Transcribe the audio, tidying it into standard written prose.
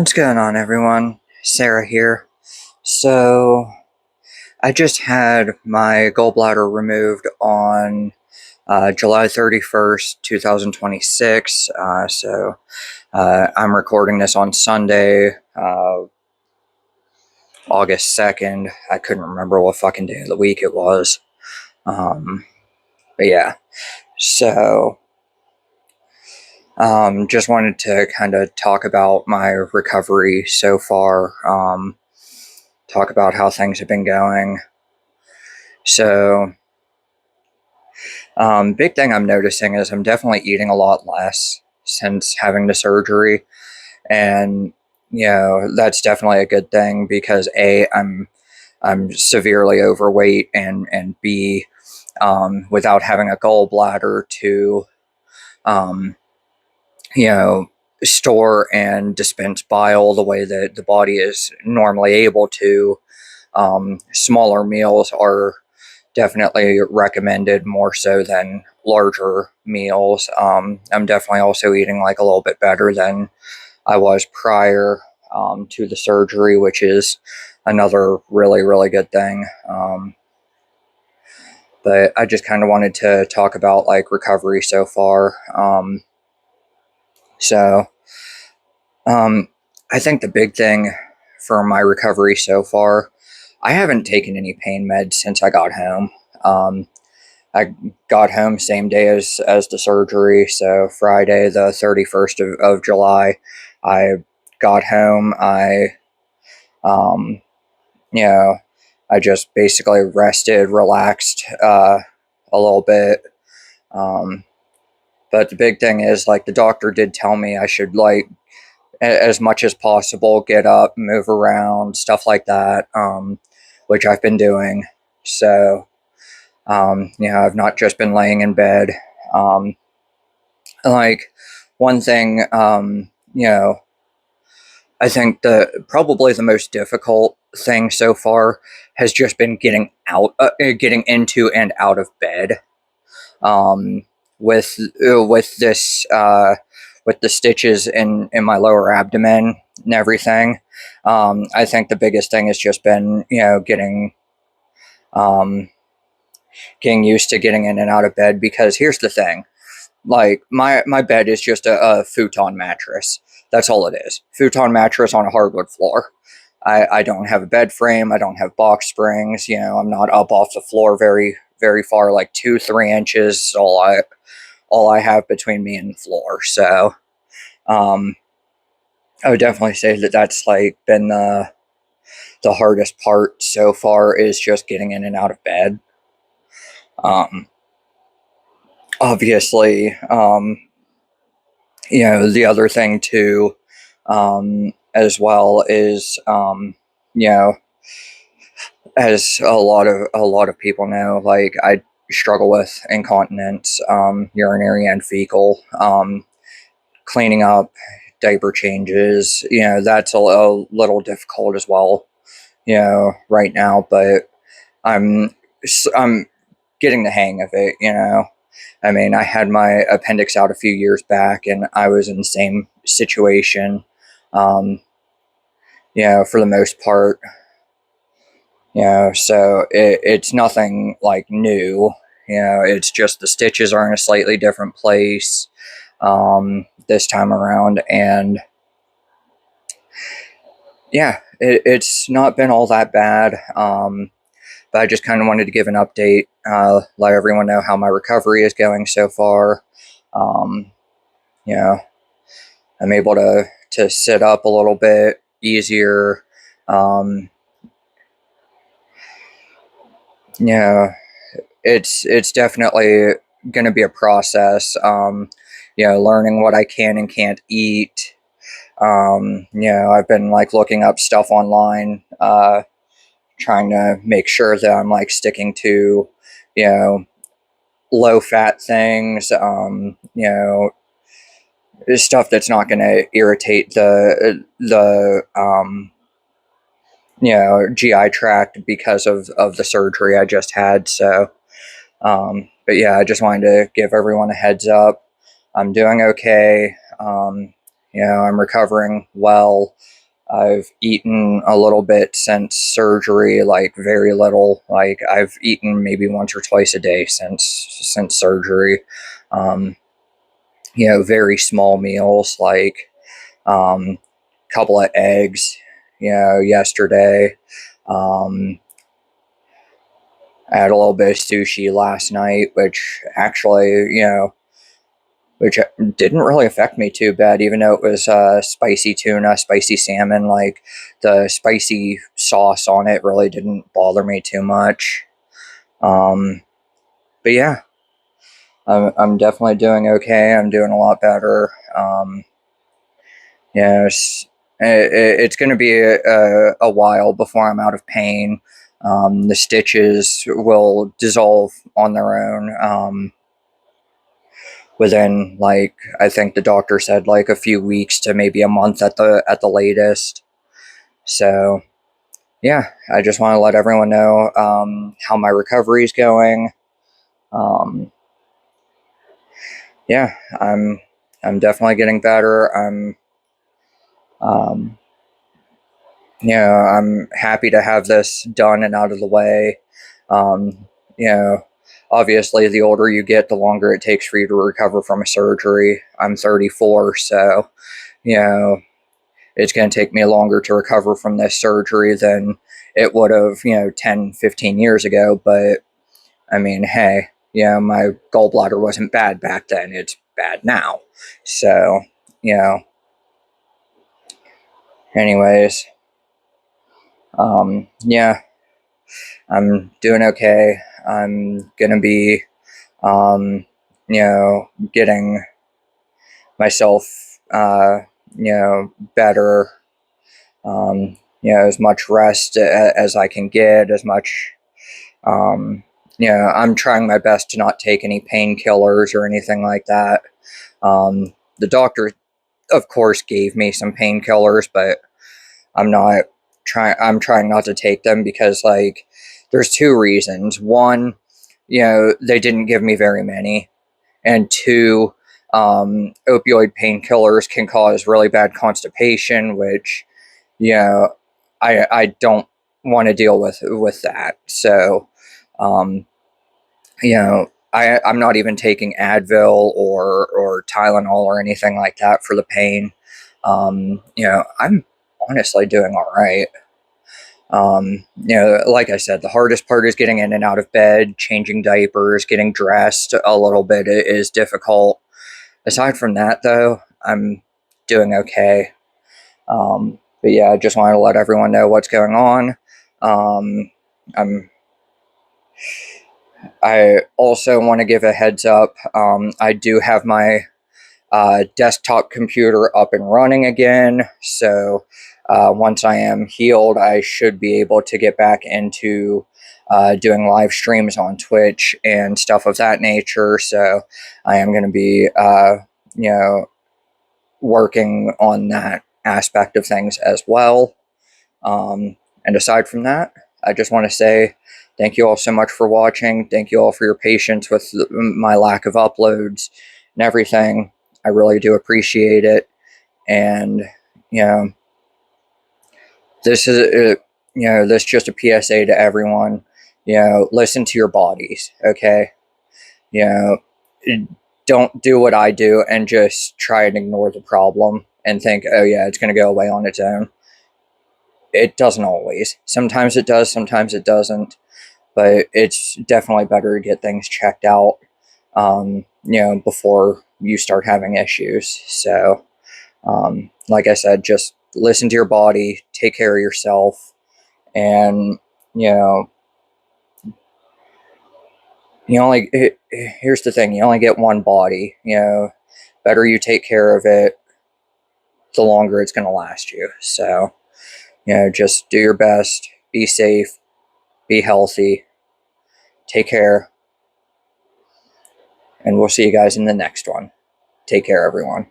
What's going on, everyone? Sarah here. So, I just had my gallbladder removed on July 31st, 2026. I'm recording this on Sunday, August 2nd. I couldn't remember what fucking day of the week it was. But yeah. So, just wanted to kind of talk about my recovery so far. Talk about how things have been going. So, big thing I'm noticing is I'm definitely eating a lot less since having the surgery, and that's definitely a good thing because I'm severely overweight, and B, without having a gallbladder to um, you know store and dispense bile the way that the body is normally able to. Smaller meals are definitely recommended more so than larger meals. I'm definitely also eating like a little bit better than I was prior to the surgery, which is another really, really good thing. But I just kind of wanted to talk about like recovery so far. So um, I think the big thing for my recovery so far, I haven't taken any pain meds since I got home. I got home same day as the surgery, so Friday the 31st of July. I got home. Um, you know, I just basically rested, relaxed a little bit. Um, but the big thing is, like, the doctor did tell me I should, like, as much as possible, get up, move around, stuff like that, which I've been doing. So, I've not just been laying in bed. Um, like one thing, I think probably the most difficult thing so far has just been getting into and out of bed. Um, with this with the stitches in my lower abdomen and everything. I think the biggest thing has just been um, getting used to getting in and out of bed, because here's the thing. Like, my bed is just a futon mattress. That's all it is. Futon mattress on a hardwood floor. I don't have a bed frame. I don't have box springs. I'm not up off the floor very, very far, like 2-3 inches. Is all I have between me and the floor. So, um, I would definitely say that that's like been the hardest part so far, is just getting in and out of bed. Um, Obviously, the other thing too, as well, is, you know, as a lot of people know, like, I struggle with incontinence, urinary and fecal, cleaning up, diaper changes. That's a little difficult as well, right now, but I'm I'm getting the hang of it. I mean, I had my appendix out a few years back, and I was in the same situation. Um, for the most part. So it's nothing like new. It's just the stitches are in a slightly different place this time around, and yeah, it's not been all that bad. But I just kind of wanted to give an update, let everyone know how my recovery is going so far. Um, you know, I'm able to sit up a little bit easier. Um, yeah, it's definitely going to be a process. Learning what I can and can't eat. I've been like looking up stuff online, trying to make sure that I'm like sticking to, you know, low fat things. Stuff that's not going to irritate the GI tract because of the surgery I just had. So, but yeah, I just wanted to give everyone a heads up. I'm doing okay. I'm recovering well. I've eaten a little bit since surgery, like very little. Like I've eaten maybe once or twice a day since surgery. Um, very small meals, like couple of eggs. Yesterday. Um, I had a little bit of sushi last night, which actually, which didn't really affect me too bad, even though it was spicy tuna, spicy salmon. Like the spicy sauce on it really didn't bother me too much. But yeah, I'm definitely doing okay. I'm doing a lot better. It's going to be a while before I'm out of pain. The stitches will dissolve on their own. Within, like, I think the doctor said like a few weeks to maybe a month at the latest. So yeah, I just want to let everyone know how my recovery is going. Um, yeah, I'm definitely getting better. Um, I'm happy to have this done and out of the way. Um, you know, Obviously, the older you get, the longer it takes for you to recover from a surgery. I'm 34, so you know it's going to take me longer to recover from this surgery than it would have, 10, 15 years ago. But I mean, hey, my gallbladder wasn't bad back then. It's bad now. So, you know, anyways, yeah, I'm doing okay. I'm going to be, um, getting myself, better, as much rest as I can get, as much. I'm trying my best to not take any painkillers or anything like that. The doctor, of course, gave me some painkillers, but I'm not I'm trying not to take them because, like, there's two reasons. One, they didn't give me very many, and two, opioid painkillers can cause really bad constipation, which you know I don't want to deal with that. So, um, I'm not even taking Advil or Tylenol or anything like that for the pain. I'm honestly doing all right. Like I said, the hardest part is getting in and out of bed, changing diapers, getting dressed a little bit is difficult. Aside from that, though, I'm doing okay. But yeah, I just wanted to let everyone know what's going on. Um, I'm I also want to give a heads up. I do have my desktop computer up and running again. So once I am healed, I should be able to get back into doing live streams on Twitch and stuff of that nature. So I am going to be, working on that aspect of things as well. And aside from that, I just want to say thank you all so much for watching. Thank you all for your patience with my lack of uploads and everything. I really do appreciate it. And, you know, this is, this is just a PSA to everyone. Listen to your bodies, okay? You know, don't do what I do and just try and ignore the problem and think, oh, yeah, it's going to go away on its own. It doesn't always. Sometimes it does, sometimes it doesn't. But it's definitely better to get things checked out, before you start having issues. So, like I said, just listen to your body, take care of yourself, and, you know, here's the thing, you only get one body, better you take care of it, the longer it's going to last you. So, just do your best, be safe, be healthy, take care, and we'll see you guys in the next one. Take care, everyone.